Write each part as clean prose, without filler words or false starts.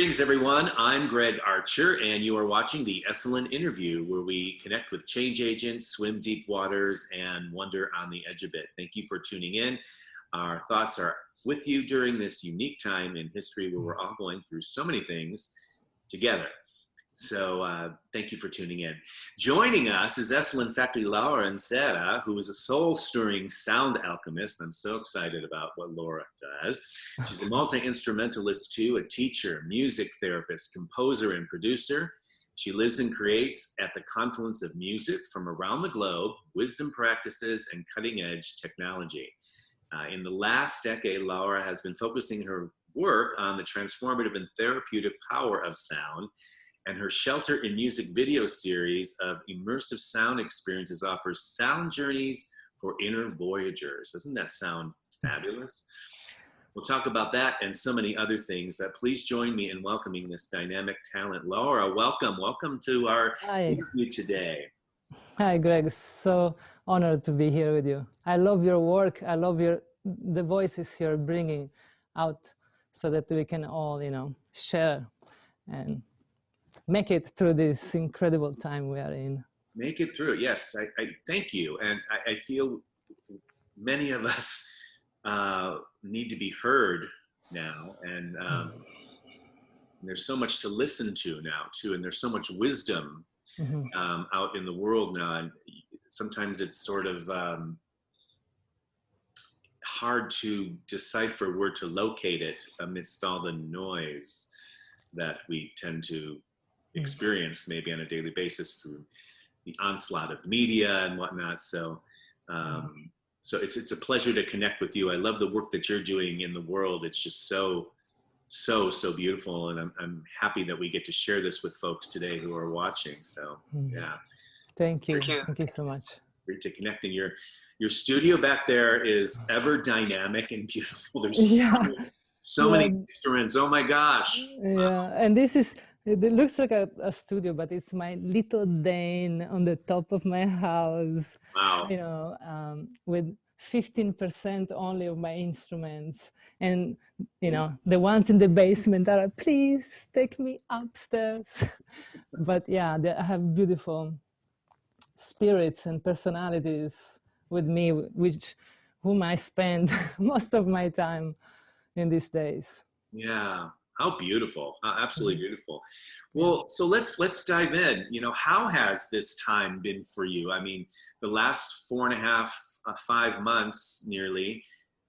Greetings, everyone. I'm Greg Archer, and you are watching the Esalen interview, where we connect with change agents, swim deep waters, and wonder on the edge a bit. Thank you for tuning in. Our thoughts are with you during this unique time in history where we're all going through so many things together. So thank you for tuning in. Joining us is Esalen faculty Laura Inserra, who is a soul-stirring sound alchemist. I'm so excited about what Laura does. She's a multi-instrumentalist too, a teacher, music therapist, composer, and producer. She lives and creates at the confluence of music from around the globe, wisdom practices, and cutting-edge technology. In the last decade, Laura has been focusing her work on the transformative and therapeutic power of sound, and her Shelter in Music video series of immersive sound experiences offers sound journeys for inner voyagers. Doesn't that sound fabulous? We'll talk about that and so many other things. Please join me in welcoming this dynamic talent. Laura, welcome. Welcome to our interview today. Hi, Greg. So honored to be here with you. I love your work. I love the voices you're bringing out so that we can all, share and make it through this incredible time we are in. Make it through, yes. I thank you. And I feel many of us need to be heard now. And there's so much to listen to now, too. And there's so much wisdom out in the world now. And sometimes it's sort of hard to decipher where to locate it amidst all the noise that we tend to experience maybe on a daily basis through the onslaught of media and whatnot. So so it's a pleasure to connect with you. I love the work that you're doing in the world. It's just so beautiful, and I'm happy that we get to share this with folks today who are watching. So yeah, thank you so much. Great to connect. And your studio back there is ever dynamic and beautiful. There's so many instruments. Oh my gosh. Yeah, and it looks like a studio, but it's my little den on the top of my house. Wow. With 15% only of my instruments. And, the ones in the basement are, please take me upstairs. But yeah, I have beautiful spirits and personalities with me, whom I spend most of my time in these days. Yeah. How beautiful. Absolutely beautiful. Well, so let's dive in. How has this time been for you? I mean, the last 4.5, 5 months nearly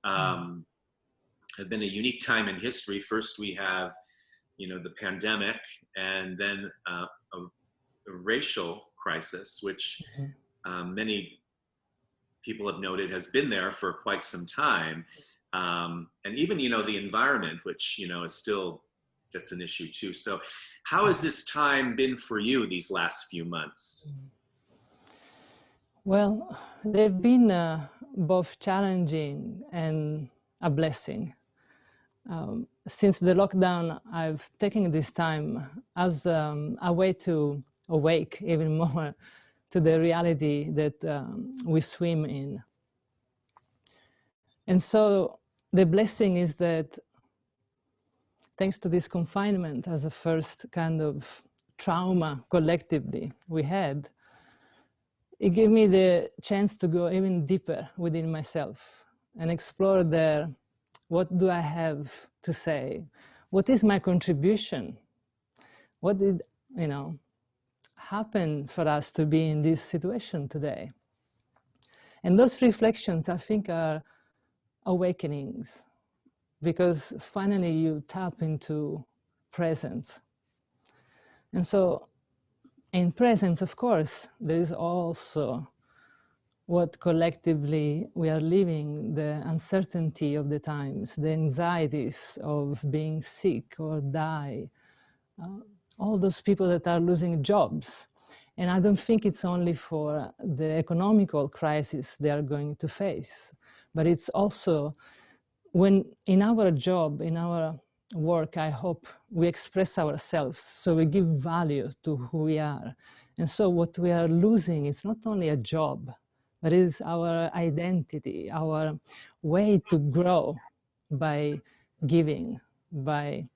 have been a unique time in history. First, we have, the pandemic, and then a racial crisis, which many people have noted has been there for quite some time. And even, the environment, which, is still, that's an issue too. So how has this time been for you these last few months? Well, they've been both challenging and a blessing. Since the lockdown, I've taken this time as a way to awake even more to the reality that we swim in. And so the blessing is that thanks to this confinement as a first kind of trauma collectively we had, it gave me the chance to go even deeper within myself and explore there, what do I have to say? What is my contribution? What did, happen for us to be in this situation today? And those reflections, I think, are awakenings, because finally you tap into presence. And so in presence, of course, there is also what collectively we are living, the uncertainty of the times, the anxieties of being sick or die, all those people that are losing jobs. And I don't think it's only for the economical crisis they are going to face, but it's also when in our job, in our work, I hope we express ourselves, so we give value to who we are. And so what we are losing is not only a job, but is our identity, our way to grow by giving, by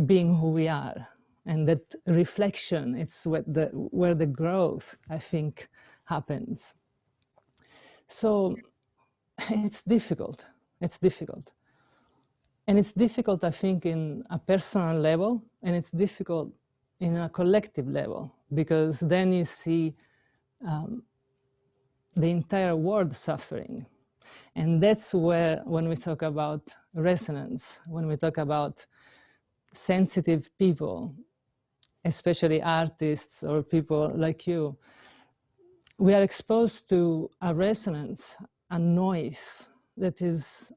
being who we are. And that reflection, it's where the growth, I think, happens. So it's difficult. It's difficult. And it's difficult, I think, in a personal level, and it's difficult in a collective level, because then you see the entire world suffering. And that's where, when we talk about resonance, when we talk about sensitive people, especially artists or people like you, we are exposed to a resonance, a noise that is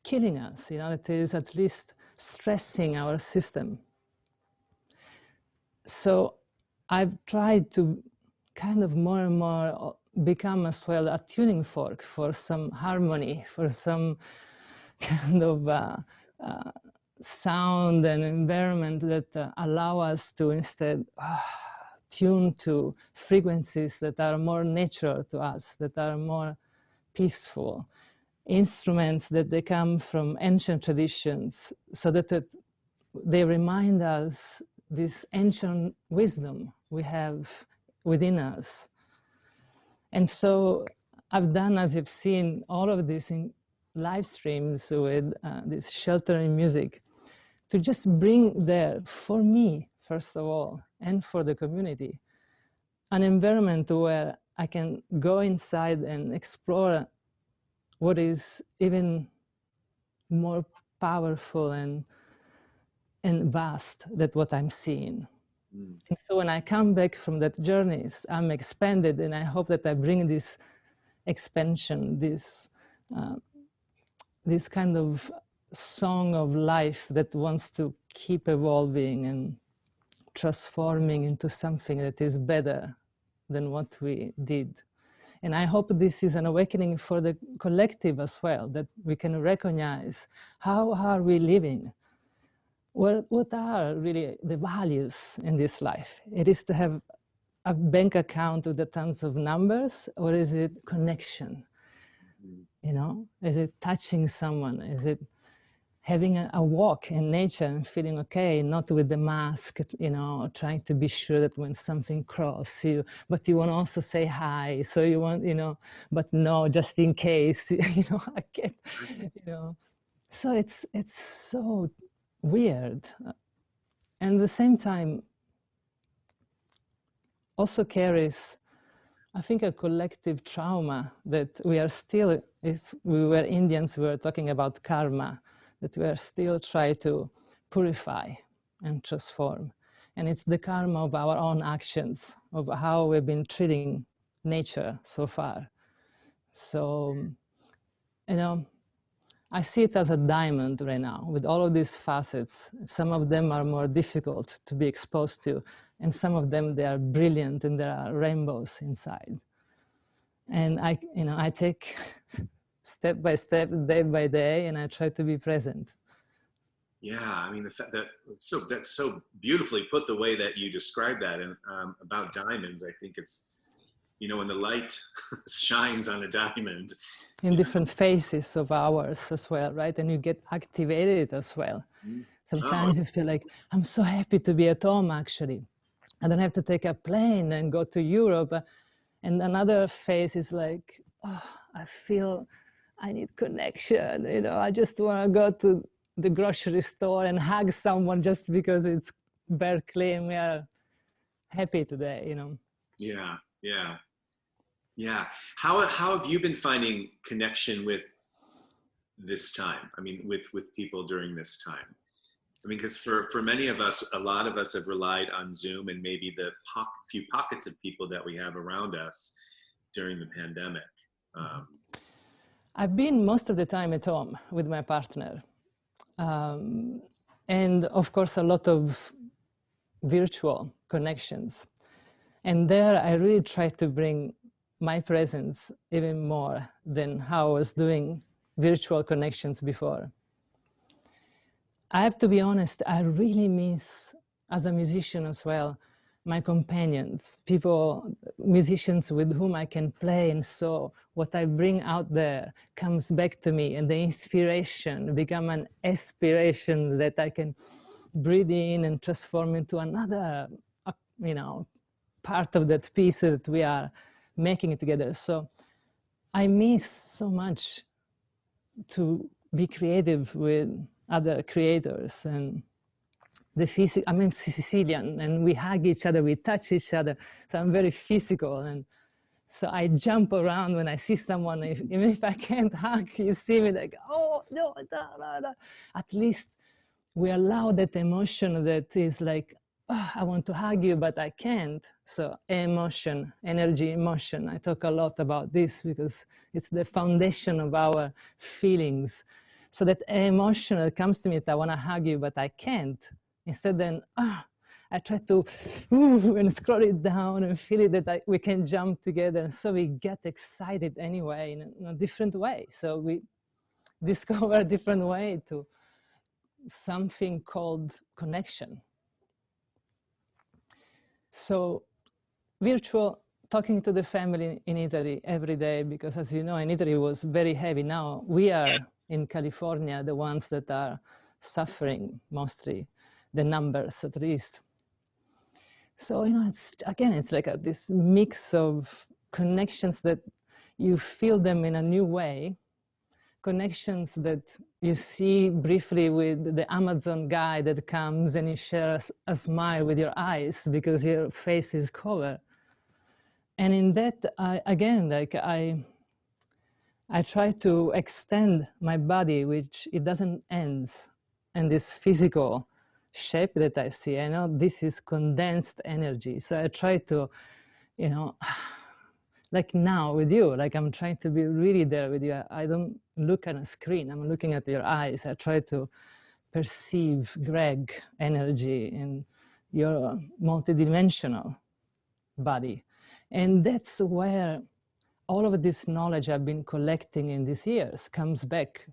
killing us, that is at least stressing our system. So I've tried to kind of more and more become as well a tuning fork for some harmony, for some kind of sound and environment that allow us to instead tune to frequencies that are more natural to us, that are more peaceful, instruments that they come from ancient traditions, so that they remind us this ancient wisdom we have within us. And so I've done, as you've seen, all of this in live streams with this sheltering music, to just bring there, for me, first of all, and for the community, an environment where I can go inside and explore what is even more powerful and vast than what I'm seeing. And so when I come back from that journeys, I'm expanded, and I hope that I bring this expansion, this kind of song of life that wants to keep evolving and transforming into something that is better than what we did. And I hope this is an awakening for the collective as well, that we can recognize how are we living? What are really the values in this life? It is to have a bank account with the tons of numbers, or is it connection? Is it touching someone? Is it having a walk in nature and feeling okay, not with the mask, trying to be sure that when something crosses you, but you want to also say hi, so you want, but no, just in case, I can't, So it's so weird. And at the same time, also carries, I think, a collective trauma that we are still, if we were Indians, we were talking about karma, that we are still trying to purify and transform. And it's the karma of our own actions, of how we've been treating nature so far. So, I see it as a diamond right now, with all of these facets. Some of them are more difficult to be exposed to, and some of them, they are brilliant, and there are rainbows inside. And I take step by step, day by day, and I try to be present. Yeah, I mean, the fact that that's so beautifully put, the way that you describe that, and about diamonds. I think it's, when the light shines on a diamond, in different phases of ours as well, right? And you get activated as well. Sometimes you feel like, I'm so happy to be at home, actually. I don't have to take a plane and go to Europe. And another phase is like, I feel I need connection. I just want to go to the grocery store and hug someone just because it's Berkeley and we are happy today, Yeah. How have you been finding connection with this time? I mean, with people during this time? I mean, because for many of us, a lot of us have relied on Zoom and maybe the few pockets of people that we have around us during the pandemic. I've been most of the time at home with my partner. And of course, a lot of virtual connections. And there I really try to bring my presence even more than how I was doing virtual connections before. I have to be honest, I really miss, as a musician as well, my companions, people, musicians with whom I can play, and so what I bring out there comes back to me, and the inspiration become an aspiration that I can breathe in and transform into another, you know, part of that piece that we are making together. So I miss so much to be creative with other creators. And I'm Sicilian, and we hug each other, we touch each other. So I'm very physical, and so I jump around when I see someone. Even if I can't hug, you see me like, oh no, da, da, da. At least we allow that emotion that is like, oh, I want to hug you, but I can't. So emotion, energy, emotion. I talk a lot about this because it's the foundation of our feelings. So that emotion that comes to me that I want to hug you, but I can't. Instead, then, I try to and scroll it down and feel it that we can jump together. And so we get excited anyway in a different way. So we discover a different way to something called connection. So virtual, talking to the family in Italy every day, because as you know, in Italy it was very heavy. Now we are in California, the ones that are suffering mostly, the numbers at least. So, you know, it's like this mix of connections that you feel them in a new way, connections that you see briefly with the Amazon guy that comes and you share a smile with your eyes because your face is covered. And in that, I try to extend my body, which it doesn't end in this physical shape that I see. I know this is condensed energy. So I try to, you know, like now with you, like I'm trying to be really there with you. I don't look at a screen, I'm looking at your eyes. I try to perceive Greg energy in your multidimensional body. And that's where all of this knowledge I've been collecting in these years comes back.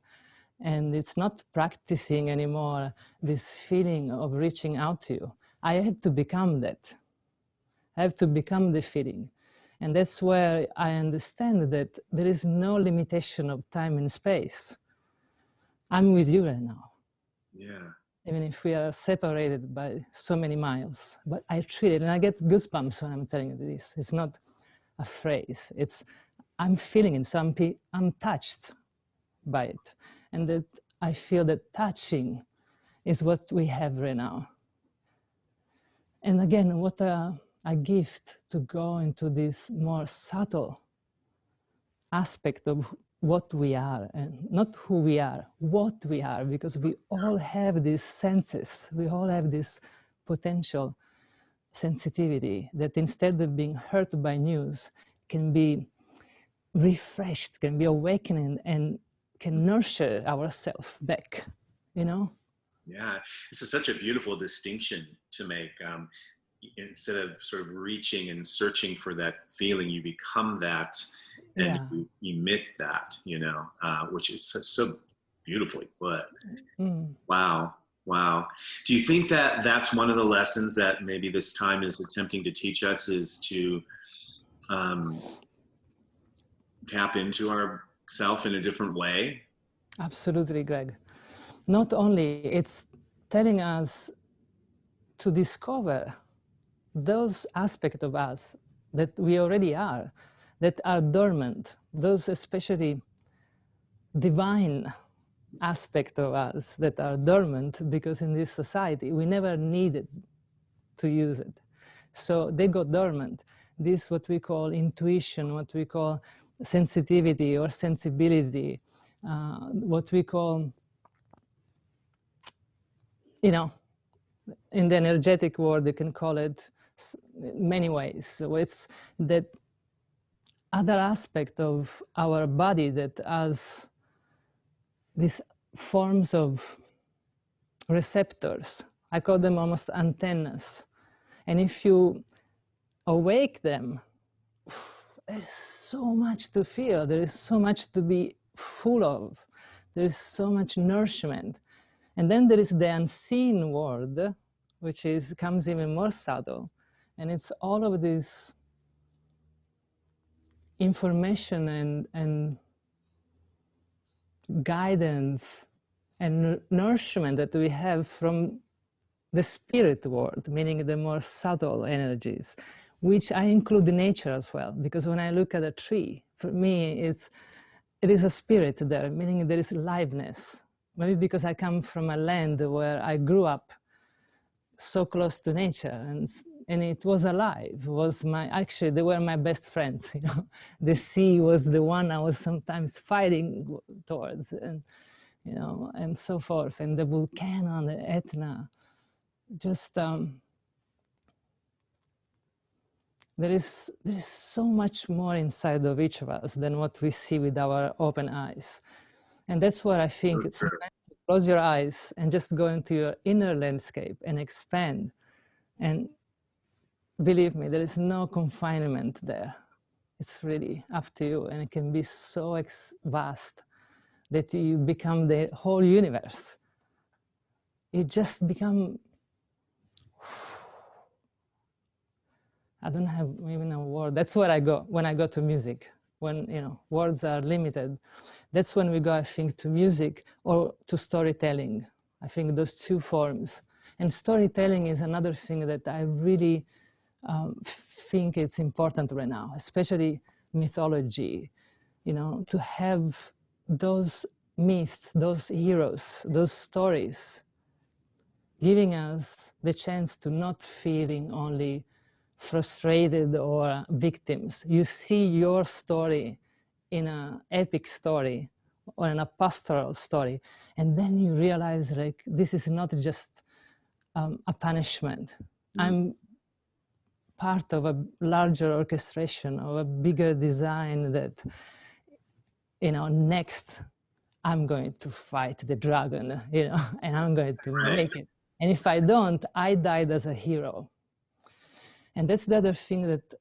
And it's not practicing anymore this feeling of reaching out to you. I have to become that. I have to become the feeling. And that's where I understand that there is no limitation of time and space. I'm with you right now. Yeah. Even if we are separated by so many miles. But I treat it, and I get goosebumps when I'm telling you this. It's not a phrase. It's, I'm feeling it, so I'm touched by it. And that I feel that touching is what we have right now. And again, what a gift to go into this more subtle aspect of what we are, and not who we are, what we are, because we all have these senses, we all have this potential sensitivity that instead of being hurt by news can be refreshed, can be awakened, and can nurture ourselves back, you know? Yeah, it's such a beautiful distinction to make. Instead of sort of reaching and searching for that feeling, you become that, and Yeah. you emit that, you know, which is so beautifully put. Wow. Wow. Do you think that that's one of the lessons that maybe this time is attempting to teach us, is to tap into ourself in a different way? Absolutely, Greg. Not only it's telling us to discover those aspects of us that we already are, that are dormant, those especially divine aspects of us that are dormant, because in this society we never needed to use it. So they go dormant. This what we call intuition, what we call sensitivity or sensibility, what we call, you know, in the energetic world, you can call it many ways. So it's that other aspect of our body that has these forms of receptors. I call them almost antennas. And if you awake them, there's so much to feel. There is so much to be full of. There is so much nourishment. And then there is the unseen world, which comes even more subtle. And it's all of this information and guidance and nourishment that we have from the spirit world, meaning the more subtle energies, which I include nature as well. Because when I look at a tree, for me, it is a spirit there, meaning there is aliveness. Maybe because I come from a land where I grew up so close to nature, and it was alive. It was actually, they were my best friends. You know, the sea was the one I was sometimes fighting towards, and you know, and so forth. And the volcano, the Etna, just there is so much more inside of each of us than what we see with our open eyes. And that's where I think it's important to close your eyes and just go into your inner landscape and expand. And believe me, there is no confinement there. It's really up to you, and it can be so vast that you become the whole universe. You just become, I don't have even a word. That's where I go when I go to music. When, you know, words are limited, that's when we go, I think, to music or to storytelling. I think those two forms. And storytelling is another thing that I really think it's important right now, especially mythology, you know, to have those myths, those heroes, those stories, giving us the chance to not feeling only frustrated or victims. You see your story in an epic story or in a pastoral story, and then you realize, like, this is not just a punishment. I'm part of a larger orchestration, of a bigger design that, you know, next I'm going to fight the dragon, you know, and I'm going to make it. And if I don't, I died as a hero. And that's the other thing, that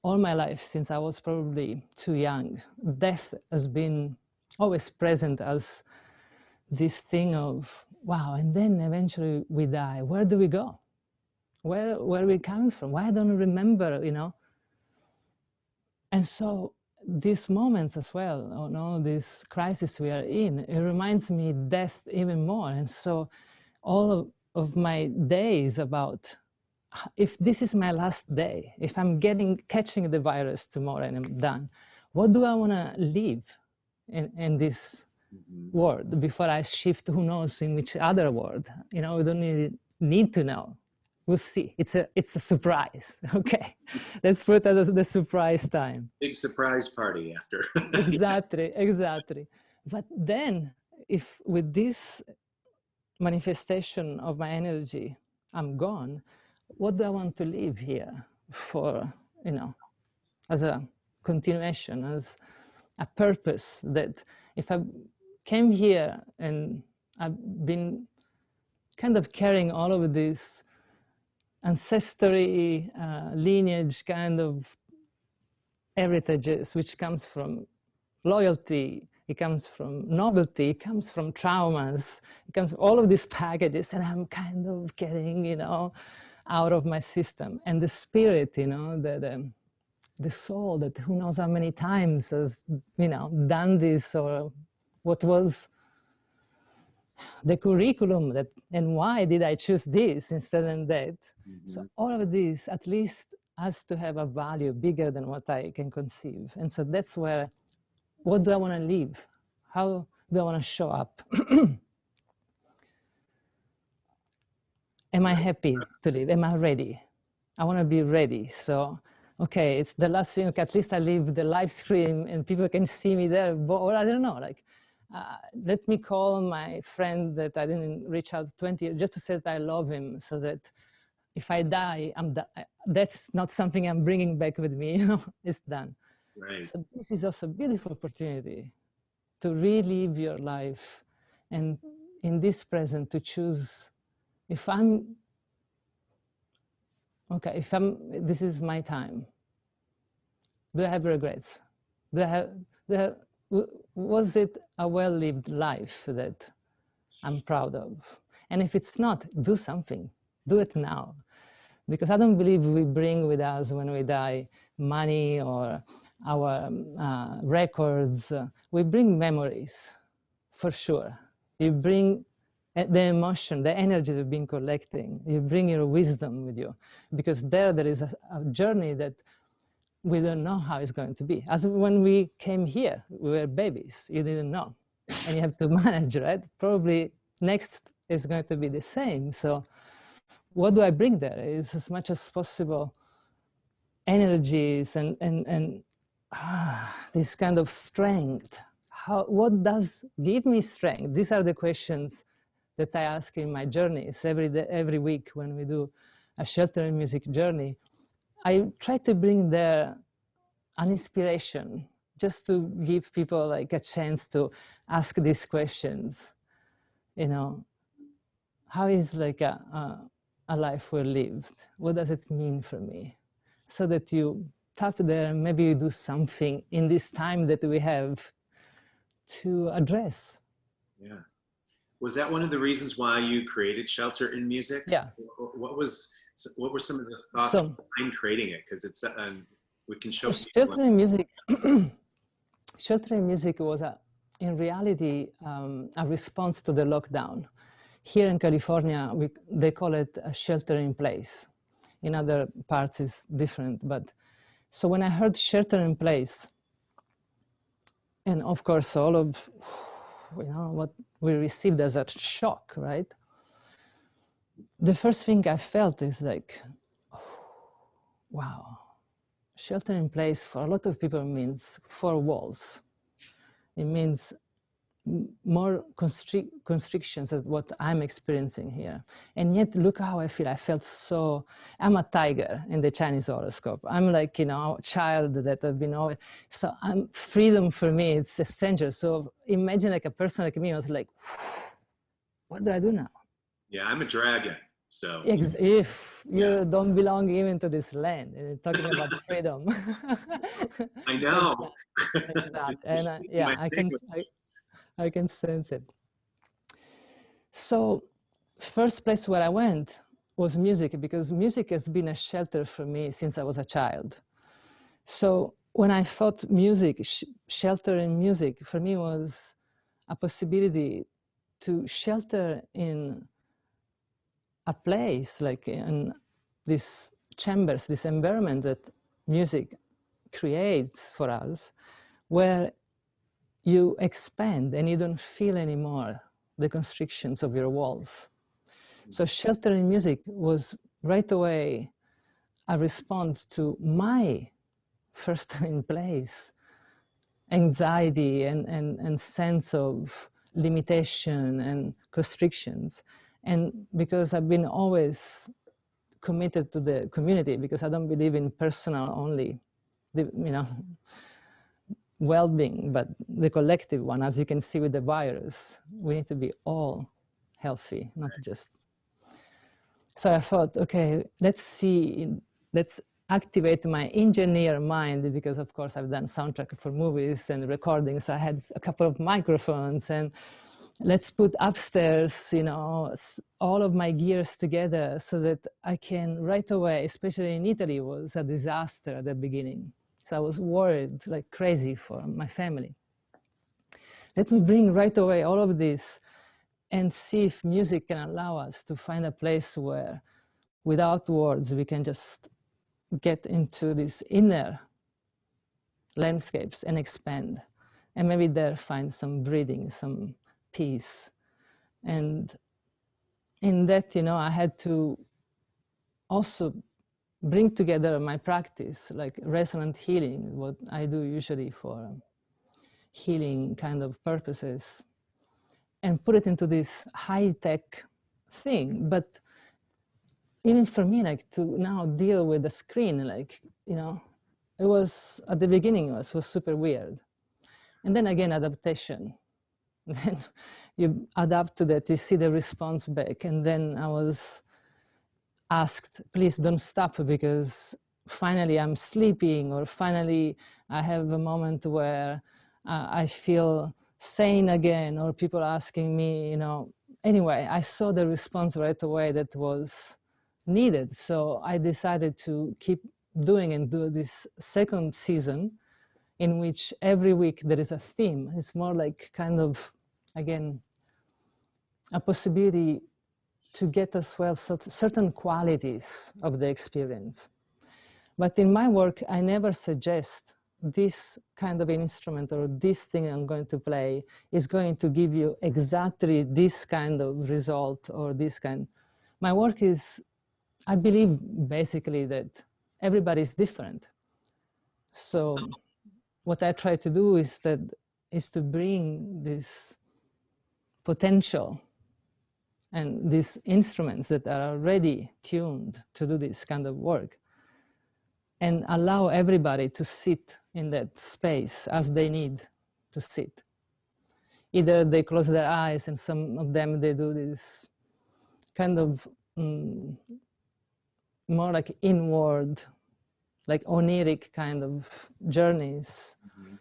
all my life, since I was probably too young, death has been always present as this thing of, wow, and then eventually we die. Where do we go? Where we come from? Why don't we remember, you know? And so these moments as well, you know, this crisis we are in, it reminds me death even more. And so all of my days about, if this is my last day, if I'm catching the virus tomorrow and I'm done, what do I want to live in this world before I shift, who knows in which other world? You know, we don't need to know. We'll see. It's a surprise. Okay, let's put it as the surprise time. Big surprise party after. Exactly. But then, if with this manifestation of my energy, I'm gone, what do I want to live here for, you know, as a continuation, as a purpose, that if I came here and I've been kind of carrying all of this ancestry, lineage kind of heritages, which comes from loyalty, it comes from novelty, it comes from traumas, it comes from all of these packages, and I'm kind of getting, you know, out of my system. And the spirit, you know, the soul that who knows how many times has, you know, done this, or what was the curriculum, that, and why did I choose this instead of that? So all of this at least has to have a value bigger than what I can conceive. And so that's where, what do I want to live? How do I want to show up? Am I happy to live? Am I ready? I want to be ready. So, okay, it's the last thing. Okay, at least I leave the live stream and people can see me there. Or I don't know, like, let me call my friend that I didn't reach out 20 years, just to say that I love him, so that if I die, that's not something I'm bringing back with me, you know, it's done. Right. So this is also a beautiful opportunity to relive your life, and in this present to choose, if I'm, okay, this is my time. Do I have regrets? Was it a well-lived life that I'm proud of? And if it's not, do something. Do it now. Because I don't believe we bring with us when we die money or our records. We bring memories, for sure. You bring the emotion, the energy you've been collecting. You bring your wisdom with you, because there is a journey that we don't know how it's going to be. As when we came here, we were babies. You didn't know, and you have to manage, right? Probably next is going to be the same. So what do I bring there? Is as much as possible energies and this kind of strength. What does give me strength? These are the questions that I ask in my journeys every day, every week when we do a shelter and music journey. I try to bring there an inspiration, just to give people like a chance to ask these questions. You know, how is like a life well lived? What does it mean for me? So that you tap there and maybe you do something in this time that we have to address. Yeah. Was that one of the reasons why you created Shelter in Music? Yeah. What were some of the thoughts behind creating it? Because it's we can show. So Shelter in Music, Shelter in Music was in reality a response to the lockdown. Here in California, they call it a shelter in place. In other parts it's different, but so when I heard shelter in place, and of course all of what we received as a shock, right? The first thing I felt is like, wow, shelter in place for a lot of people means 4 walls. It means more constrictions of what I'm experiencing here. And yet, look how I feel. I felt so, I'm a tiger in the Chinese horoscope. I'm like, a child that I've been always, so freedom for me, it's essential. So imagine like a person like me was like, what do I do now? Yeah, I'm a dragon. So if you don't belong even to this land, and you're talking about freedom. I know. Exactly. And I can sense it. So first place where I went was music, because music has been a shelter for me since I was a child. So when I thought music, shelter in music, for me was a possibility to shelter in a place, like in these chambers, this environment that music creates for us, where you expand and you don't feel anymore the constrictions of your walls. So shelter in music was right away a response to my first in place anxiety and sense of limitation and constrictions. And because I've been always committed to the community, because I don't believe in personal only, well-being, but the collective one, as you can see with the virus, we need to be all healthy, not just. So I thought, okay, let's activate my engineer mind, because of course I've done soundtrack for movies and recordings. So I had a couple of microphones, and let's put upstairs, all of my gears together so that I can right away, especially in Italy, it was a disaster at the beginning. So I was worried like crazy for my family. Let me bring right away all of this and see if music can allow us to find a place where, without words, we can just get into these inner landscapes and expand. And maybe there find some breathing, some peace. And in that, I had to also bring together my practice, like resonant healing, what I do usually for healing kind of purposes, and put it into this high-tech thing. But even for me, like to now deal with the screen, like, it was, at the beginning, it was super weird. And then again, adaptation. Then you adapt to that, you see the response back. And then I was asked, please don't stop, because finally I'm sleeping, or finally I have a moment where I feel sane again, or people asking me, anyway, I saw the response right away that was needed. So I decided to keep doing and do this second season in which every week there is a theme. It's more like kind of, again, a possibility to get as well certain qualities of the experience. But in my work, I never suggest this kind of instrument or this thing I'm going to play is going to give you exactly this kind of result or this kind. My work is, I believe basically that everybody is different. So what I try to do is to bring this potential and these instruments that are already tuned to do this kind of work and allow everybody to sit in that space as they need to sit. Either they close their eyes, and some of them, they do this kind of more like inward, like oniric kind of journeys.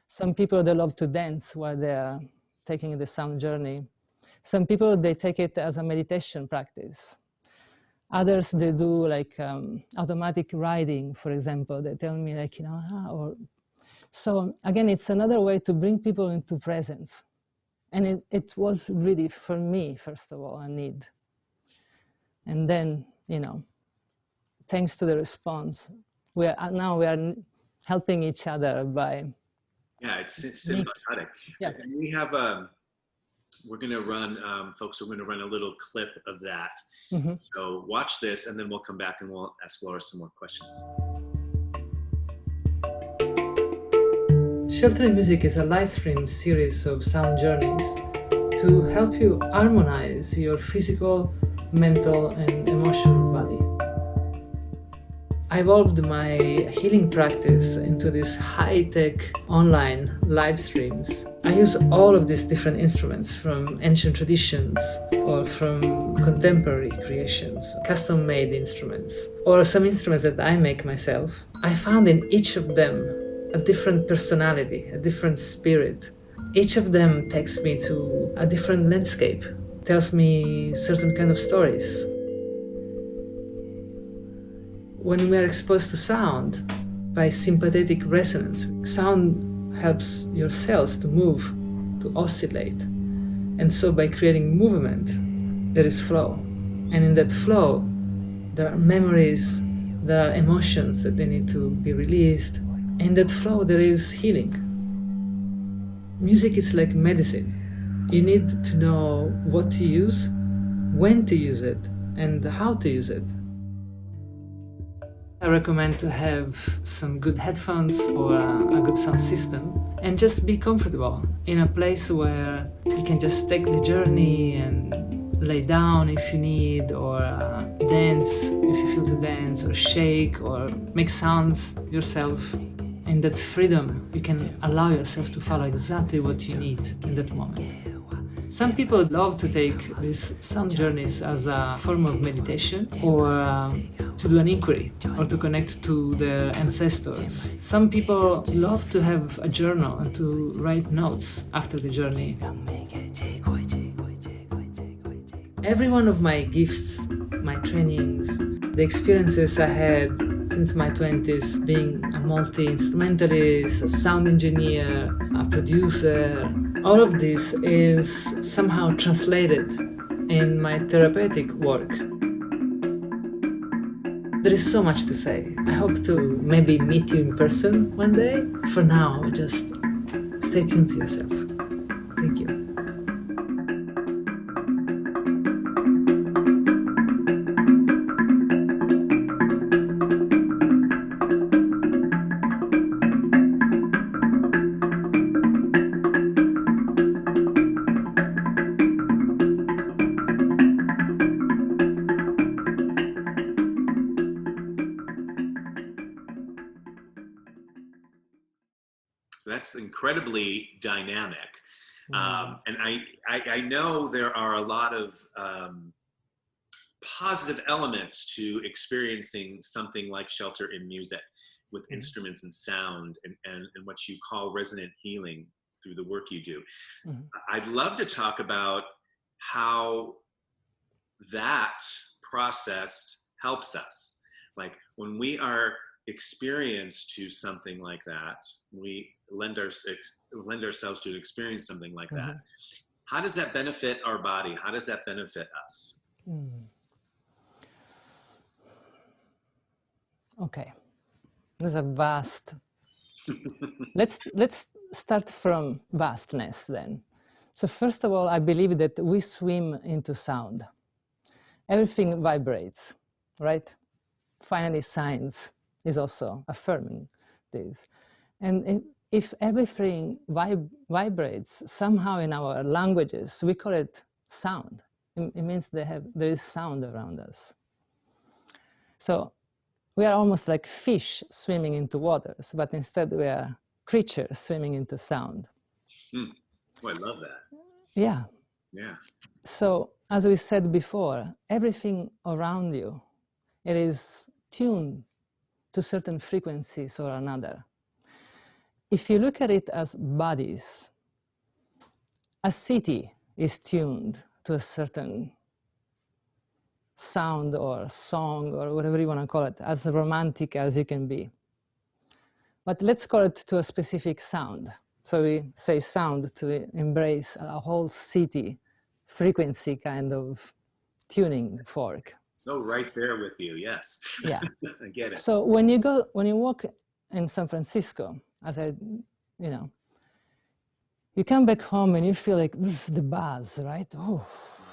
Some people, they love to dance while they are taking the sound journey. Some people, they take it as a meditation practice. Others, they do like automatic writing, for example. They tell me like, or so again, it's another way to bring people into presence. And it was really, for me, first of all, a need. And then, thanks to the response, we are helping each other by. Yeah, it's symbiotic. Yeah. And we have we're going to run, folks, we're going to run a little clip of that. Mm-hmm. So watch this, and then we'll come back and we'll ask Laura some more questions. Sheltering Music is a live stream series of sound journeys to help you harmonize your physical, mental, and emotional body. I evolved my healing practice into these high-tech online live streams. I use all of these different instruments from ancient traditions or from contemporary creations, custom-made instruments, or some instruments that I make myself. I found in each of them a different personality, a different spirit. Each of them takes me to a different landscape, tells me certain kind of stories. When we are exposed to sound by sympathetic resonance, sound helps your cells to move, to oscillate. And so by creating movement, there is flow. And in that flow, there are memories, there are emotions that they need to be released. In that flow, there is healing. Music is like medicine. You need to know what to use, when to use it, and how to use it. I recommend to have some good headphones or a good sound system and just be comfortable in a place where you can just take the journey and lay down if you need, or dance if you feel to dance, or shake or make sounds yourself. In that freedom, you can allow yourself to follow exactly what you need in that moment. Some people love to take these sound journeys as a form of meditation, or to do an inquiry, or to connect to their ancestors. Some people love to have a journal and to write notes after the journey. Every one of my gifts, my trainings, the experiences I had since my 20s, being a multi-instrumentalist, a sound engineer, a producer, all of this is somehow translated in my therapeutic work. There is so much to say. I hope to maybe meet you in person one day. For now, just stay tuned to yourself. Thank you. So that's incredibly dynamic. And I know there are a lot of positive elements to experiencing something like Shelter in Music with instruments and sound and what you call resonant healing through the work you do. I'd love to talk about how that process helps us. Like when we are experienced to something like that, we lend ourselves to experience something like that. Mm-hmm. How does that benefit our body? How does that benefit us? Mm. Okay, there's a vast. Let's start from vastness then. So first of all, I believe that we swim into sound. Everything vibrates, right? Finally, science is also affirming this. And if everything vibrates somehow in our languages, we call it sound. It means there is sound around us. So we are almost like fish swimming into waters, but instead we are creatures swimming into sound. Oh, I love that. Yeah. Yeah. So as we said before, everything around you, it is tuned to certain frequencies or another. If you look at it as bodies, a city is tuned to a certain sound or song or whatever you want to call it, as romantic as you can be. But let's call it to a specific sound. So we say sound to embrace a whole city frequency kind of tuning fork. So right there with you, yes. Yeah. I get it. So when you walk in San Francisco, as you come back home and you feel like this is the buzz, right? Oh,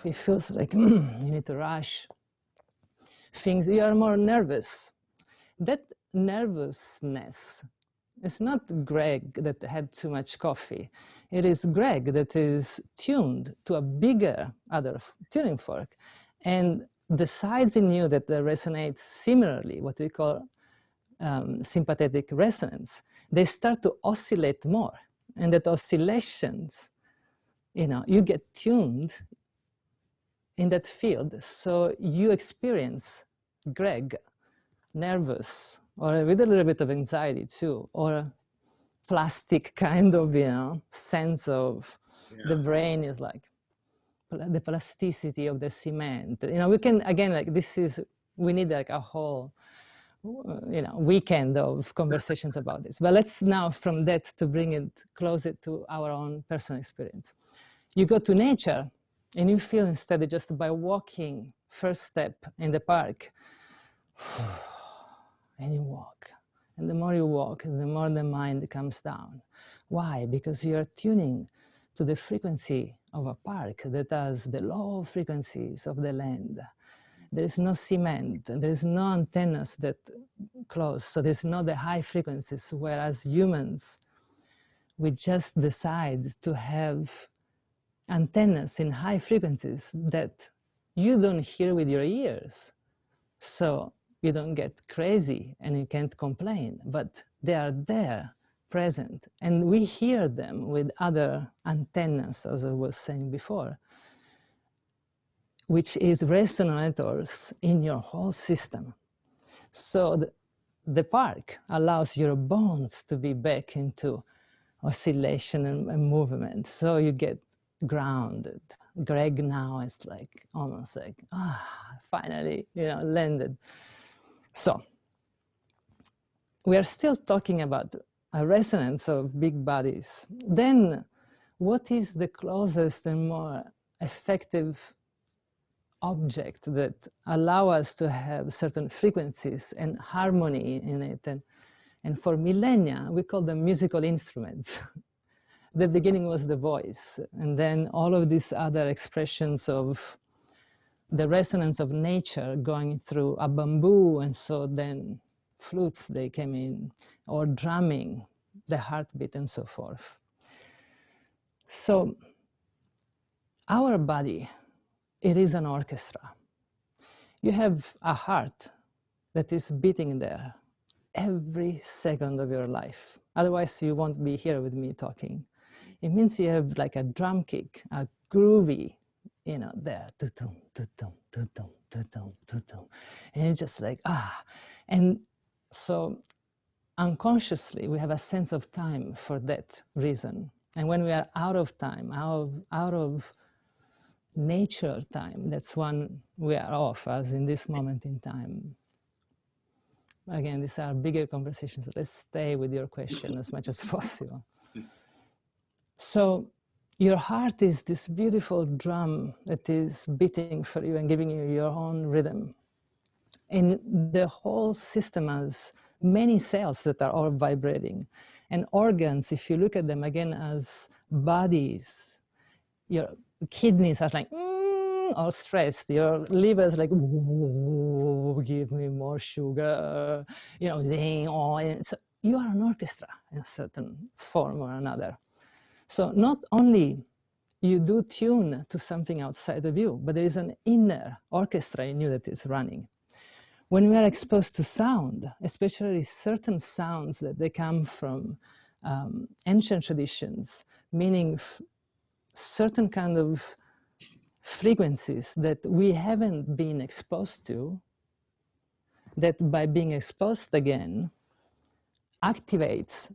it feels like you need to rush. You are more nervous. That nervousness, it's not Greg that had too much coffee. It is Greg that is tuned to a bigger other tuning fork. And the sides in you that resonate similarly, what we call sympathetic resonance, they start to oscillate more. And that oscillations, you get tuned in that field. So you experience Greg nervous or with a little bit of anxiety too, or plastic kind of, sense of the brain is like the plasticity of the cement. We can, again, like we need like a whole, weekend of conversations about this. But let's now from that to bring it closer to our own personal experience. You go to nature and you feel instead just by walking first step in the park, and you walk. And the more you walk, the more the mind comes down. Why? Because you're tuning to the frequency of a park that has the low frequencies of the land. There is no cement, there is no antennas that close, so there's not the high frequencies, whereas humans, we just decide to have antennas in high frequencies that you don't hear with your ears. So you don't get crazy and you can't complain, but they are there, present, and we hear them with other antennas, as I was saying before, which is resonators in your whole system. So the park allows your bones to be back into oscillation and movement, so you get grounded. Greg now is like almost like, finally, landed. So we are still talking about a resonance of big bodies. Then what is the closest and more effective object that allow us to have certain frequencies and harmony in it? And for millennia, we call them musical instruments. The beginning was the voice, and then all of these other expressions of the resonance of nature going through a bamboo, and so then flutes, they came in, or drumming, the heartbeat, and so forth. So our body, it is an orchestra. You have a heart that is beating there every second of your life. Otherwise, you won't be here with me talking. It means you have like a drum kick, a groovy, there, tutum, tutum, tutum, tutum, tutum. And you're just like, And so unconsciously, we have a sense of time for that reason. And when we are out of time, out of nature time. That's one we are off as in this moment in time. Again, these are bigger conversations. Let's stay with your question as much as possible. So your heart is this beautiful drum that is beating for you and giving you your own rhythm. And the whole system has many cells that are all vibrating. And organs, if you look at them again as bodies, your kidneys are like, all stressed. Your liver is like, give me more sugar, you know, so you are an orchestra in a certain form or another. So not only you do tune to something outside of you, but there is an inner orchestra in you that is running. When we are exposed to sound, especially certain sounds that they come from ancient traditions, meaning certain kind of frequencies that we haven't been exposed to, that by being exposed again, activates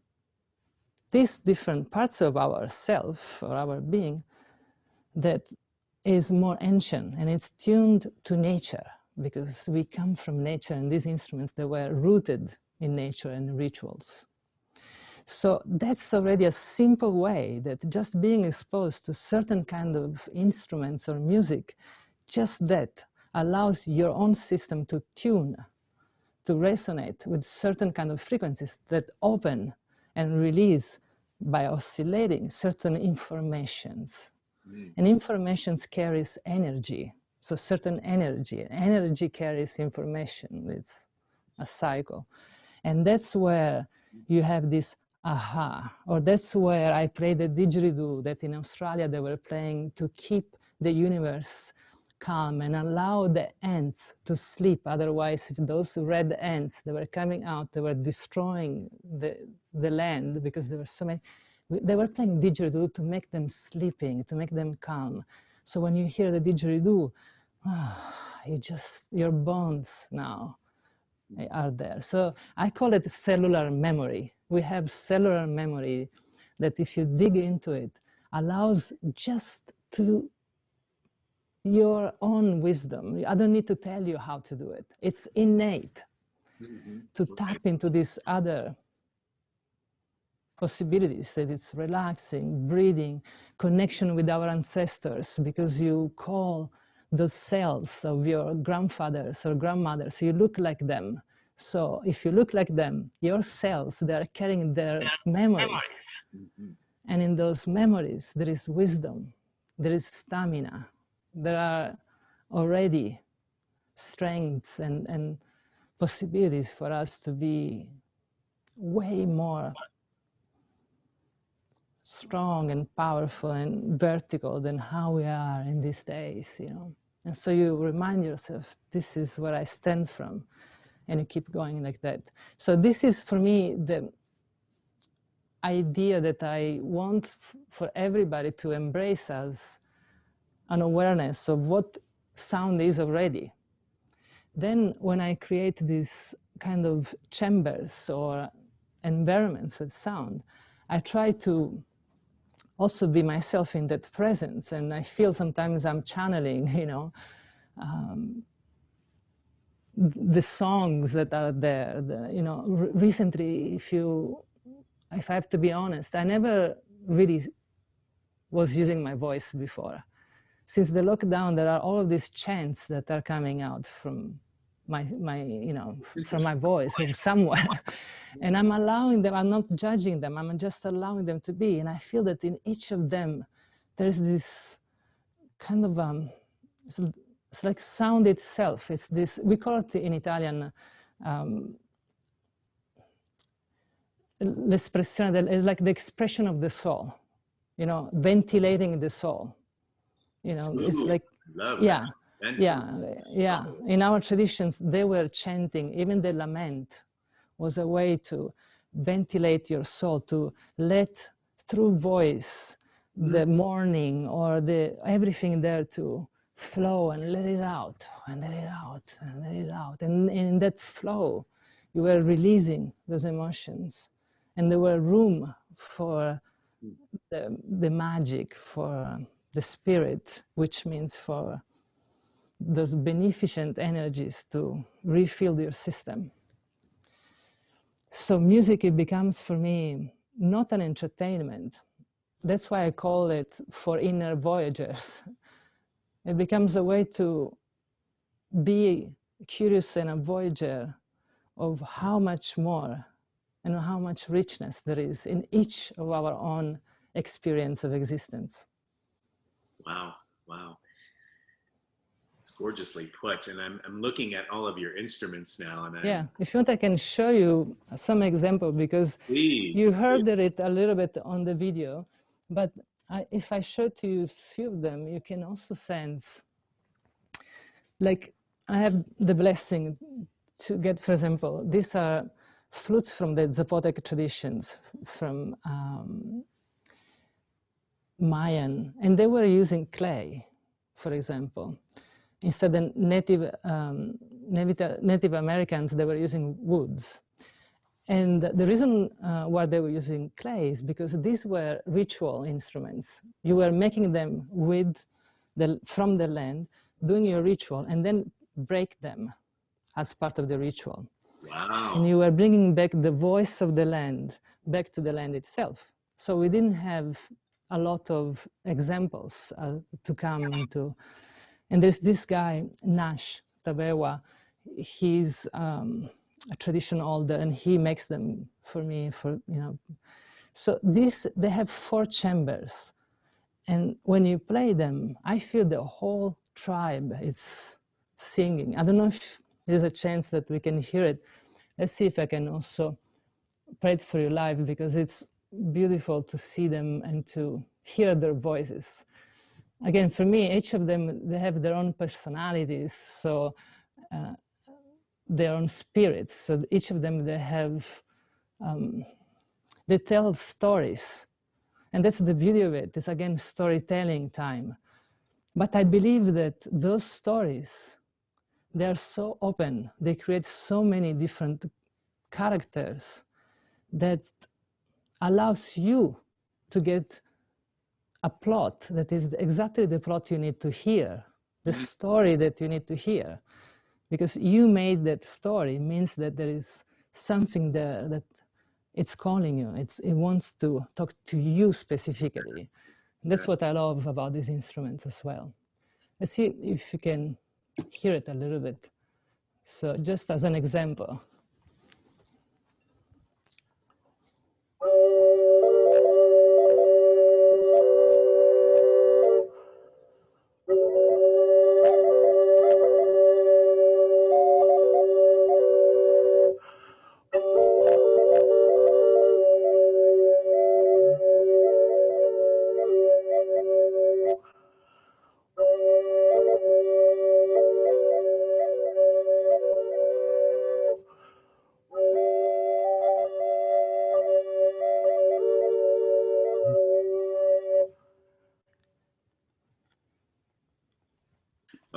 these different parts of our self or our being that is more ancient, and it's tuned to nature, because we come from nature, and these instruments, they were rooted in nature and rituals. So that's already a simple way that just being exposed to certain kind of instruments or music, just that allows your own system to tune, to resonate with certain kind of frequencies that open and release by oscillating certain informations. And information carries energy. So certain energy carries information. It's a cycle. And that's where you have this aha, or that's where I play the didgeridoo that in Australia they were playing to keep the universe calm and allow the ants to sleep. Otherwise, if those red ants, they were coming out, they were destroying the land, because there were so many. They were playing didgeridoo to make them sleeping, to make them calm. So when you hear the didgeridoo, your bones now are there. So I call it cellular memory. We have cellular memory that, if you dig into it, allows just to your own wisdom. I don't need to tell you how to do it. It's innate to tap into these other possibilities, that it's relaxing, breathing, connection with our ancestors, because you call those cells of your grandfathers or grandmothers, you look like them. So if you look like them, your cells, they are carrying their memories. And in those memories, there is wisdom, there is stamina, there are already strengths and possibilities for us to be way more strong and powerful and vertical than how we are in these days, you know. And so you remind yourself, this is where I stand from, and you keep going like that. So this is, for me, the idea that I want for everybody to embrace as an awareness of what sound is already. Then when I create these kind of chambers or environments with sound, I try to also be myself in that presence. And I feel sometimes I'm channeling, you know, the songs that are there. You know, recently, if I have to be honest, I never really was using my voice before. Since the lockdown, there are all of these chants that are coming out from my you know, from my voice, from somewhere. And I'm allowing them, I'm not judging them, I'm just allowing them to be. And I feel that in each of them, there's this kind of, it's like sound itself. It's this, we call it in Italian, l'espressione, it's like the expression of the soul, you know, ventilating the soul. You know, it's like, yeah. In our traditions, they were chanting. Even the lament was a way to ventilate your soul, to let through voice the mourning or everything there to flow and let it out and let it out and let it out. And in that flow, you were releasing those emotions, and there were room for the magic, for the spirit, which means for those beneficent energies to refill your system. So music, it becomes for me not an entertainment. That's why I call it for inner voyagers. It becomes a way to be curious and a voyager of how much more and how much richness there is in each of our own experience of existence. Wow, wow. It's gorgeously put. And I'm looking at all of your instruments now. And yeah, if you want, I can show you some example, because you heard it a little bit on the video, but if I show to you a few of them, you can also sense, like, I have the blessing to get, for example, these are flutes from the Zapotec traditions, from Mayan, and they were using clay, for example. Instead of Native Americans, they were using woods. And the reason why they were using clay is because these were ritual instruments. You were making them from the land, doing your ritual, and then break them as part of the ritual. Wow. And you were bringing back the voice of the land back to the land itself. So we didn't have a lot of examples to come into. And there's this guy, Nash Tabewa. He's a tradition older, and he makes them for me, So they have 4 chambers. And when you play them, I feel the whole tribe is singing. I don't know if there's a chance that we can hear it. Let's see if I can also play it for you live, because it's beautiful to see them and to hear their voices. Again, for me, each of them, they have their own personalities, so their own spirits. So each of them, they tell stories. And that's the beauty of it. It's, again, storytelling time. But I believe that those stories, they are so open. They create so many different characters that allows you to get a plot that is exactly the plot you need to hear, the story that you need to hear. Because you made that story means that there is something there that it's calling you. It wants to talk to you specifically. That's what I love about these instruments as well. Let's see if you can hear it a little bit. So just as an example.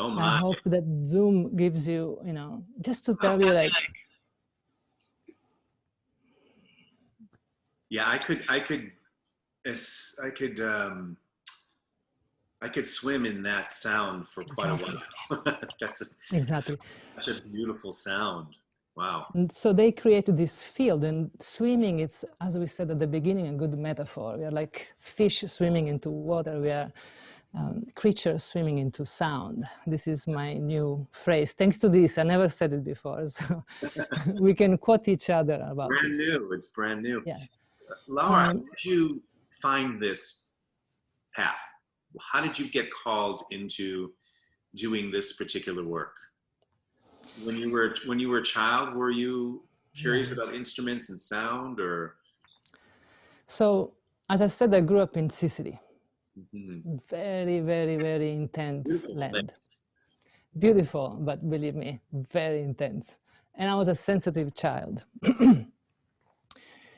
Oh my. I hope that Zoom gives you, just to tell you, like. Yeah, I could swim in that sound for quite a while. That's Exactly. Such a beautiful sound. Wow. And so they created this field, and swimming, it's, as we said at the beginning, a good metaphor. We are like fish swimming into water. We are creatures swimming into sound. This is my new phrase. Thanks to this, I never said it before, so we can quote each other about brand this. New. It's brand new. Yeah. Laura, how did you find this path? How did you get called into doing this particular work? When you were a child, were you curious about instruments and sound, or? So, as I said, I grew up in Sicily. Very, very, very intense Beautiful land. place. Beautiful, but believe me, very intense. And I was a sensitive child.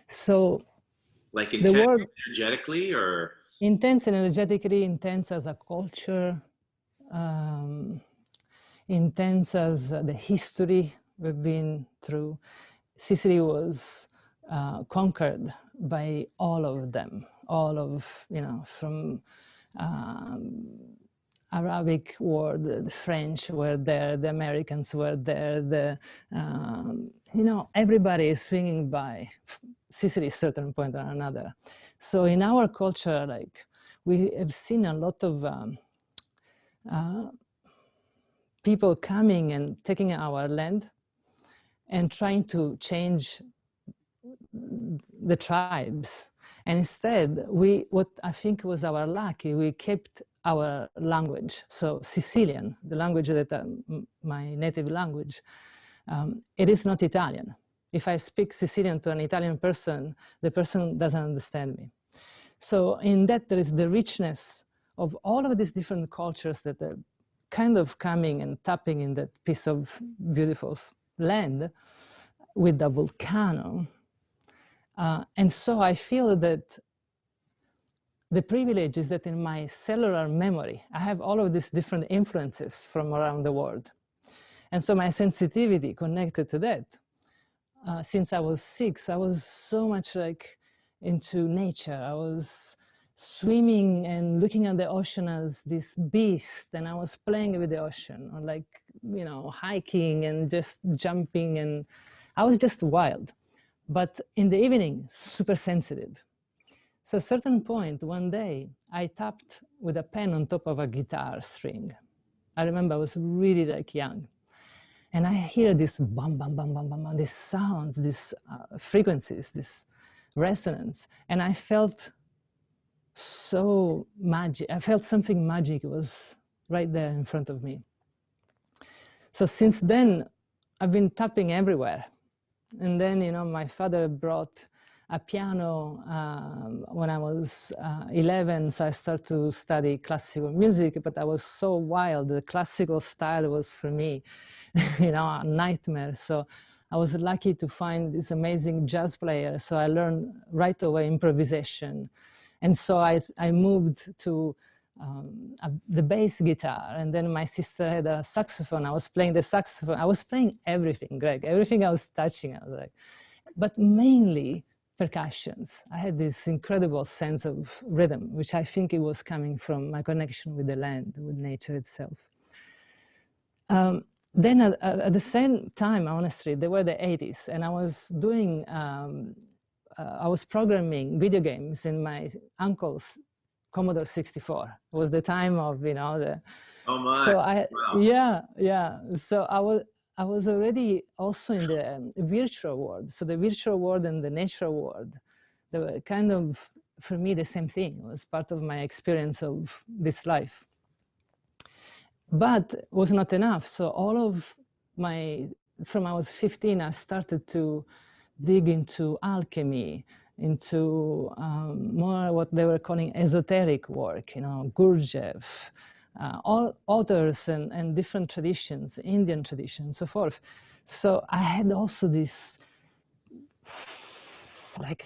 So, like intense energetically, or? Intense energetically, intense as a culture, intense as the history we've been through. Sicily was conquered by all of them, from Arabic word, the French were there, the Americans were there, everybody is swinging by Sicily at a certain point or another. So in our culture, like, we have seen a lot of people coming and taking our land and trying to change the tribes. And instead, what I think was our luck, we kept our language. So Sicilian, the language that my native language, it is not Italian. If I speak Sicilian to an Italian person, the person doesn't understand me. So in that, there is the richness of all of these different cultures that are kind of coming and tapping in that piece of beautiful land with the volcano. And so I feel that the privilege is that in my cellular memory, I have all of these different influences from around the world. And so my sensitivity connected to that, since I was 6, I was so much like into nature. I was swimming and looking at the ocean as this beast, and I was playing with the ocean, or like, hiking and just jumping, and I was just wild. But in the evening, super sensitive. So at a certain point, one day, I tapped with a pen on top of a guitar string. I remember I was really like young. And I hear this bum, bum, bum, bum, bum, bum, these sounds, these frequencies, this resonance. And I felt so magic. I felt something magic was right there in front of me. So since then, I've been tapping everywhere. And then, my father brought a piano when I was 11, so I started to study classical music, but I was so wild. The classical style was, for me, a nightmare. So I was lucky to find this amazing jazz player, so I learned right away improvisation. And so I moved to the bass guitar, and then my sister had a saxophone. I was playing the saxophone. I was playing everything, Greg. Everything I was touching, I was like, but mainly percussions. I had this incredible sense of rhythm, which I think it was coming from my connection with the land, with nature itself. Then at the same time, honestly, they were the 80s, and I was doing, I was programming video games in my uncle's Commodore 64. It was the time of, the... Oh my! So Wow. yeah. So I was already also in the virtual world. So the virtual world and the natural world, they were kind of, for me, the same thing. It was part of my experience of this life. But it was not enough. So from I was 15, I started to dig into alchemy, into more what they were calling esoteric work, Gurdjieff, all authors and different traditions, Indian traditions, so forth. So I had also this, like,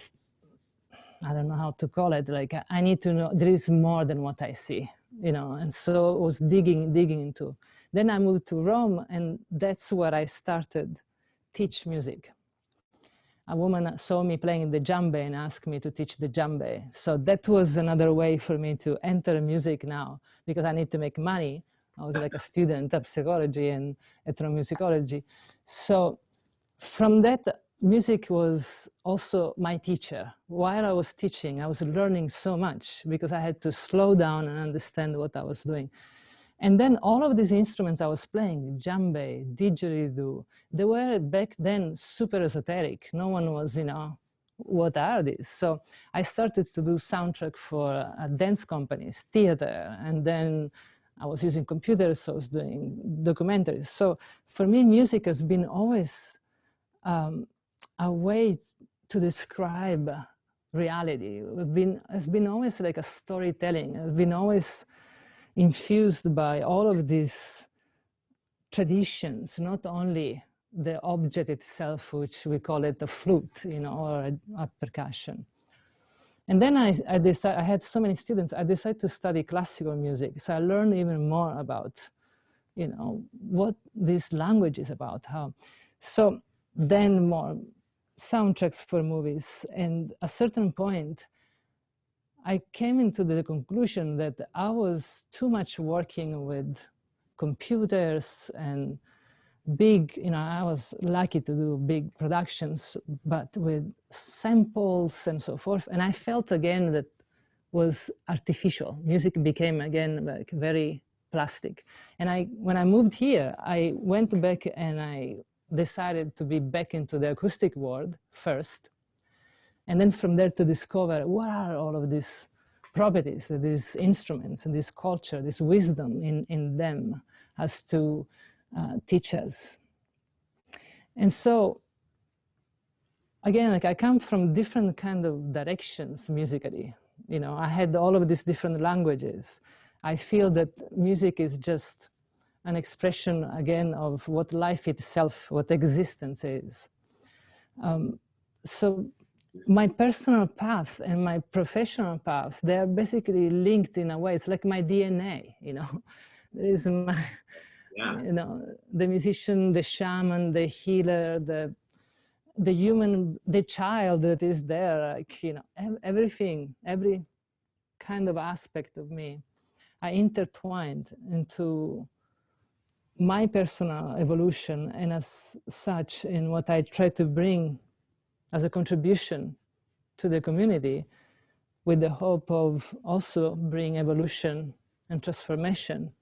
I don't know how to call it, like, I need to know, there is more than what I see, and so I was digging into. Then I moved to Rome, and that's where I started teach music. A woman saw me playing the djembe and asked me to teach the djembe. So that was another way for me to enter music now, because I need to make money. I was like a student of psychology and ethnomusicology. So from that, music was also my teacher. While I was teaching, I was learning so much because I had to slow down and understand what I was doing. And then all of these instruments I was playing, djembe, didgeridoo, they were back then super esoteric. No one was, what are these? So I started to do soundtrack for dance companies, theater, and then I was using computers, so I was doing documentaries. So for me, music has been always a way to describe reality. It's been always like a storytelling. It's been always infused by all of these traditions, not only the object itself, which we call it a flute, or a percussion. And then I had so many students, I decided to study classical music. So I learned even more about, what this language is about, how. So then more soundtracks for movies. And at a certain point, I came into the conclusion that I was too much working with computers and big, I was lucky to do big productions, but with samples and so forth. And I felt again that was artificial. Music became again like very plastic. And when I moved here, I went back and I decided to be back into the acoustic world first. And then from there to discover what are all of these properties, these instruments and this culture, this wisdom in them has to teach us. And so, again, like I come from different kind of directions musically. I had all of these different languages. I feel that music is just an expression, again, of what life itself, what existence is. So my personal path and my professional path, they are basically linked in a way. It's like my DNA, There is my, the musician, the shaman, the healer, the human, the child that is there, like, everything, every kind of aspect of me, I intertwined into my personal evolution, and as such, in what I try to bring as a contribution to the community, with the hope of also bring evolution and transformation.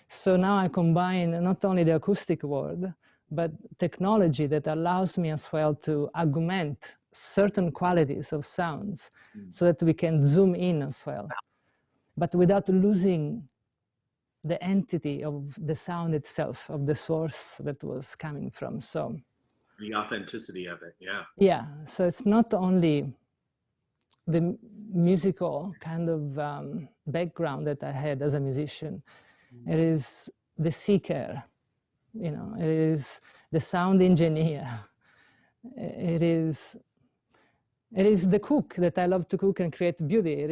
So now I combine not only the acoustic world, but technology that allows me as well to augment certain qualities of sounds so that we can zoom in as well, but without losing the entity of the sound itself, of the source that was coming from. So the authenticity of it, yeah, so it's not only the musical kind of background that I had as a musician, it is the seeker, it is the sound engineer, it is the cook that I love to cook and create beauty. It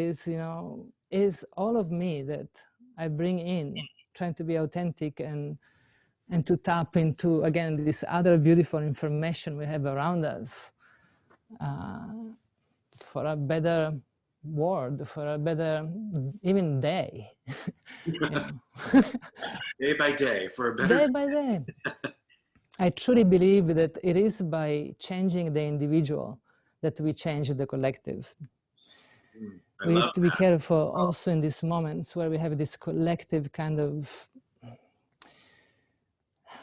is all of me that I bring in, trying to be authentic and to tap into, again, this other beautiful information we have around us for a better world, for a better even day. Day by day, for a better day by day. I truly believe that it is by changing the individual that we change the collective. We have to be careful also in these moments where we have this collective kind of,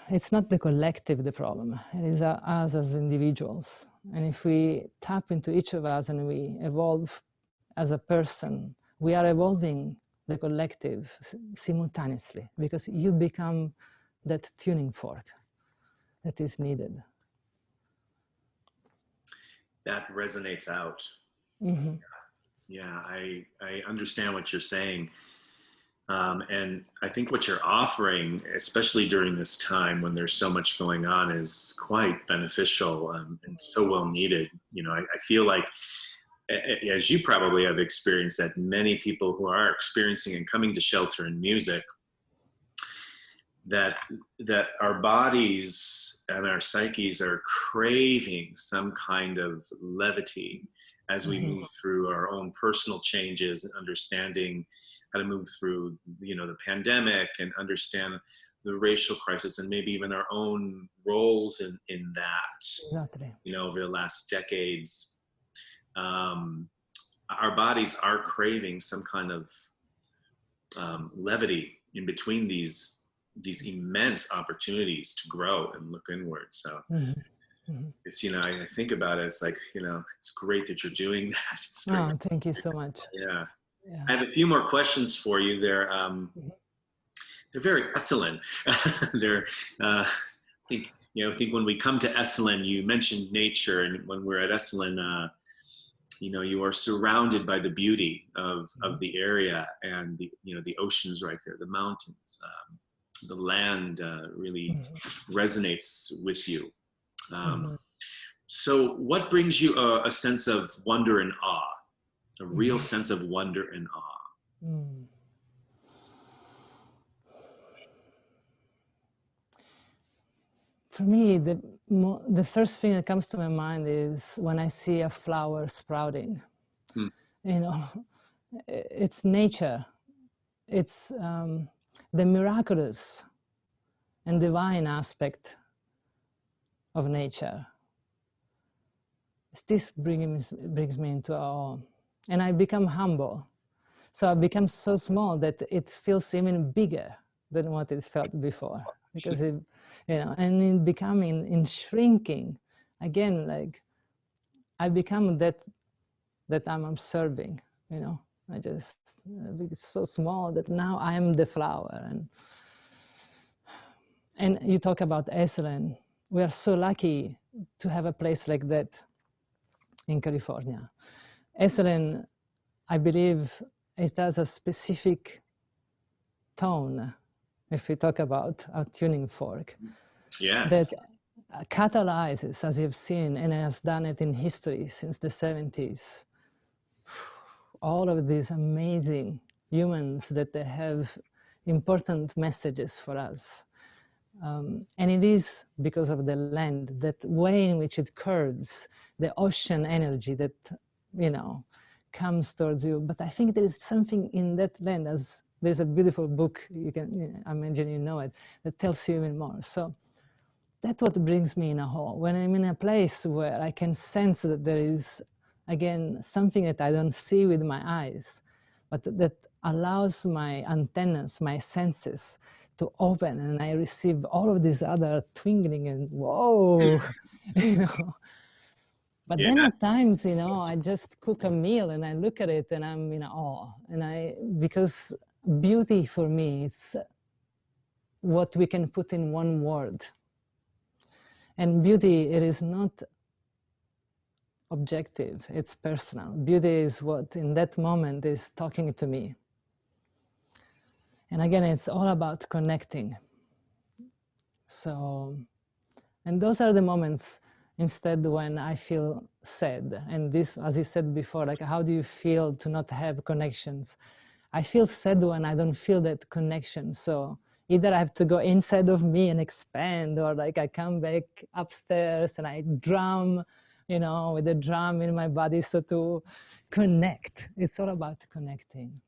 it's not the collective the problem, it is us as individuals. And if we tap into each of us and we evolve as a person, we are evolving the collective simultaneously, because you become that tuning fork that is needed. That resonates out. Mm-hmm. Yeah, I understand what you're saying. And I think what you're offering, especially during this time when there's so much going on, is quite beneficial and so well needed. I feel like, as you probably have experienced, that many people who are experiencing and coming to shelter in music, that our bodies and our psyches are craving some kind of levity as we move through our own personal changes and understanding how to move through, the pandemic, and understand the racial crisis, and maybe even our own roles in that. Exactly. Over the last decades, our bodies are craving some kind of levity in between these immense opportunities to grow and look inward. So it's, I think about it, it's like, it's great that you're doing that. It's great. Oh, thank you so much. Yeah. I have a few more questions for you. They're very Esalen. They're, I think when we come to Esalen, you mentioned nature, and when we're at Esalen, you are surrounded by the beauty of the area, and the oceans right there, the mountains, the land really resonates with you. So what brings you a sense of wonder and awe, a real sense of wonder and awe? For me, the first thing that comes to my mind is when I see a flower sprouting. you know, it's nature. It's the miraculous and divine aspect of nature. This brings me into awe. And I become humble. So I become so small that it feels even bigger than what it felt before. Because it, you know, and in becoming, in shrinking, again, like I become that I'm observing, you know. I just it's so small that now I am the flower. And you talk about Esalen. We are so lucky to have a place like that in California. Esalen, I believe it has a specific tone, if we talk about a tuning fork, Yes. that catalyzes, as you've seen, and has done it in history since the 70s, all of these amazing humans that they have important messages for us. And it is because of the land, that way in which it curves, the ocean energy that, you know, comes towards you. But I think there is something in that land, as there's a beautiful book, you can, I imagine you know it, that tells you even more. So that's what brings me in a hole. When I'm in a place where I can sense that there is, again, something that I don't see with my eyes, but that allows my antennas, my senses to open, and I receive all of this other twinkling and whoa, you know. But then at times, you know, I just cook a meal and I look at it and I'm in awe. And because beauty for me is what we can put in one word. And beauty, it is not objective, it's personal. Beauty is what in that moment is talking to me. And again, it's all about connecting. So, and those are the moments instead when I feel sad. And this, as you said before, like how do you feel to not have connections? I feel sad when I don't feel that connection. So either I have to go inside of me and expand, or like I come back upstairs and I drum, you know, with the drum in my body. So to connect, it's all about connecting.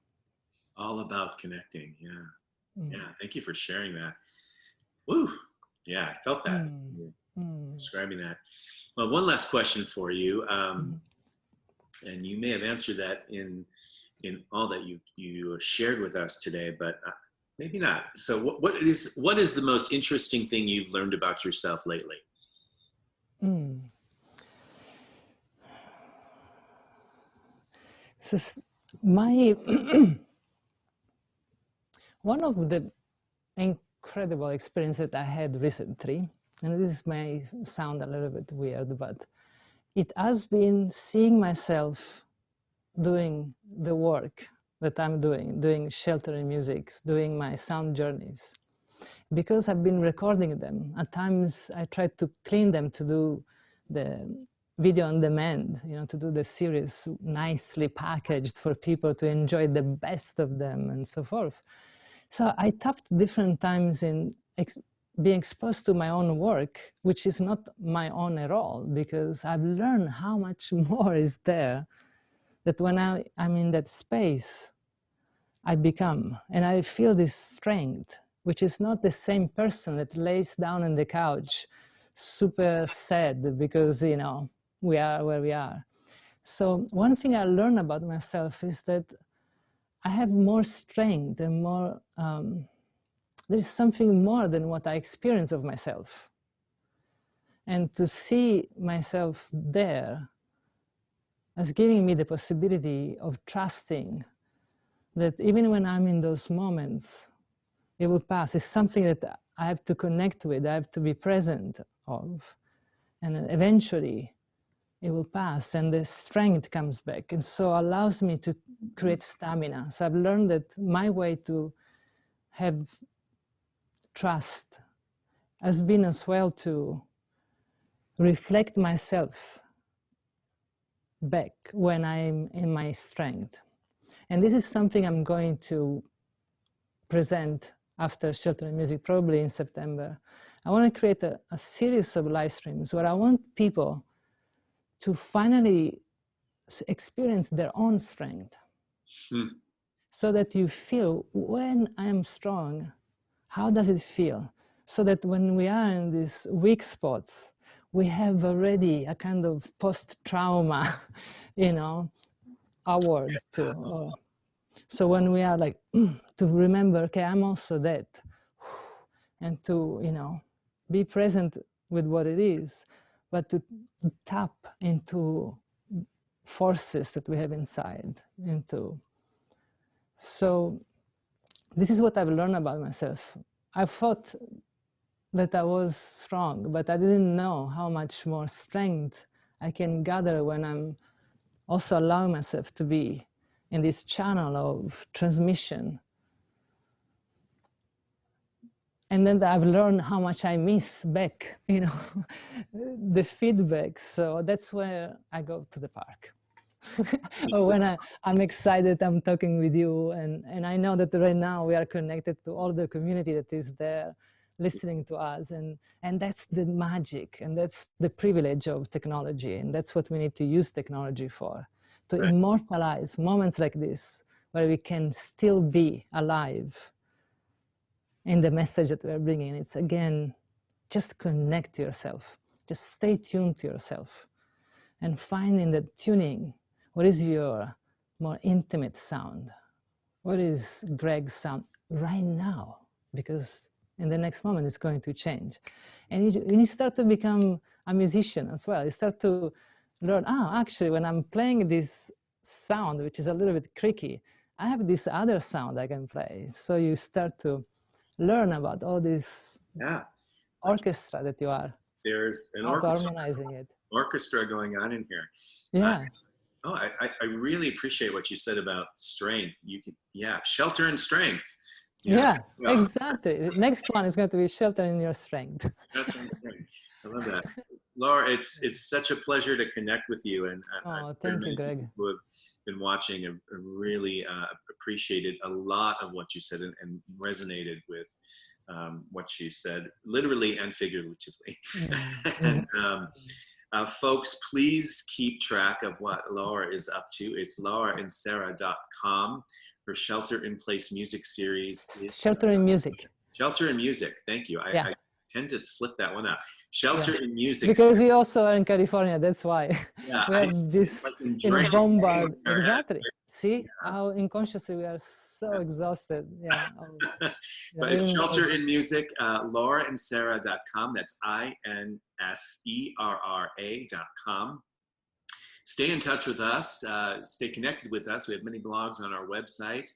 All about connecting. Yeah. Yeah. Thank you for sharing that. Woo. Yeah. I felt that. Describing that. Well, one last question for you. And you may have answered that in all that you shared with us today, but maybe not. So what is the most interesting thing you've learned about yourself lately? So my one of the incredible experiences that I had recently, and this may sound a little bit weird, but it has been seeing myself doing the work that I'm doing sheltering music, doing my sound journeys. Because I've been recording them, at times I try to clean them to do the video on demand, you know, to do the series nicely packaged for people to enjoy the best of them and so forth. So I tapped different times in being exposed to my own work, which is not my own at all, because I've learned how much more is there, that when I'm in that space, I become, and I feel this strength, which is not the same person that lays down on the couch, super sad because, you know, we are where we are. So one thing I learned about myself is that I have more strength and more, there's something more than what I experience of myself. And to see myself there as giving me the possibility of trusting that even when I'm in those moments, it will pass. It's something that I have to connect with, I have to be present of. And eventually it will pass and the strength comes back. And so allows me to create stamina. So I've learned that my way to have trust has been as well to reflect myself back when I'm in my strength. And this is something I'm going to present after Shelter Music, probably in September. I want to create a series of live streams where I want people to finally experience their own strength. Hmm. So that you feel, when I am strong, how does it feel? So that when we are in these weak spots, we have already a kind of post-trauma, you know, award to. So when we are like, to remember, okay, I'm also that, and to, you know, be present with what it is, but to tap into forces that we have inside, into. So this is what I've learned about myself. I thought that I was strong, but I didn't know how much more strength I can gather when I'm also allowing myself to be in this channel of transmission. And then I've learned how much I miss back, you know, the feedback. So that's where I go to the park. Or when I'm excited, I'm talking with you, and I know that right now we are connected to all the community that is there listening to us, and that's the magic, and that's the privilege of technology, and that's what we need to use technology for, to Right. immortalize moments like this where we can still be alive in the message that we're bringing. It's, again, just connect to yourself, just stay tuned to yourself, and find in the tuning, what is your more intimate sound? What is Greg's sound right now? Because in the next moment, it's going to change. And you start to become a musician as well. You start to learn, actually, when I'm playing this sound, which is a little bit creaky, I have this other sound I can play. So you start to learn about all this orchestra that you are. There's an Harmonizing it. orchestra going on in here. Yeah. I really appreciate what you said about strength. You can, shelter and strength. Yeah, exactly. The next one is going to be shelter in your strength. That's right. I love that. Laura, it's such a pleasure to connect with you. And thank you, Greg. Who have been watching have really appreciated a lot of what you said and resonated with what you said, literally and figuratively. And folks, please keep track of what Laura is up to. It's laurainserra.com. Her Shelter in Place music series. Shelter in Music. Shelter in Music. Thank you. I tend to slip that one out. Shelter in Music. Because you also are in California, that's why. Yeah, we have this in Bombard. Exactly. See how unconsciously we are so exhausted. Yeah. But it's Shelter in Music, laurainserra.com. That's INSERRA.com. Stay in touch with us. Stay connected with us. We have many blogs on our website.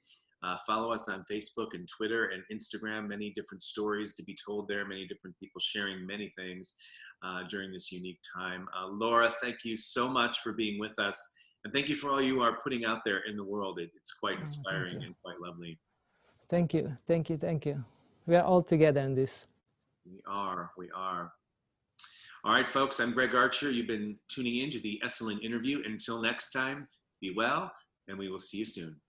Follow us on Facebook and Twitter and Instagram. Many different stories to be told there. Many different people sharing many things during this unique time. Laura, thank you so much for being with us. And thank you for all you are putting out there in the world. It's quite inspiring and quite lovely. Thank you. Thank you. Thank you. We are all together in this. We are. We are. All right, folks, I'm Greg Archer. You've been tuning in to the Esalen interview. Until next time, be well, and we will see you soon.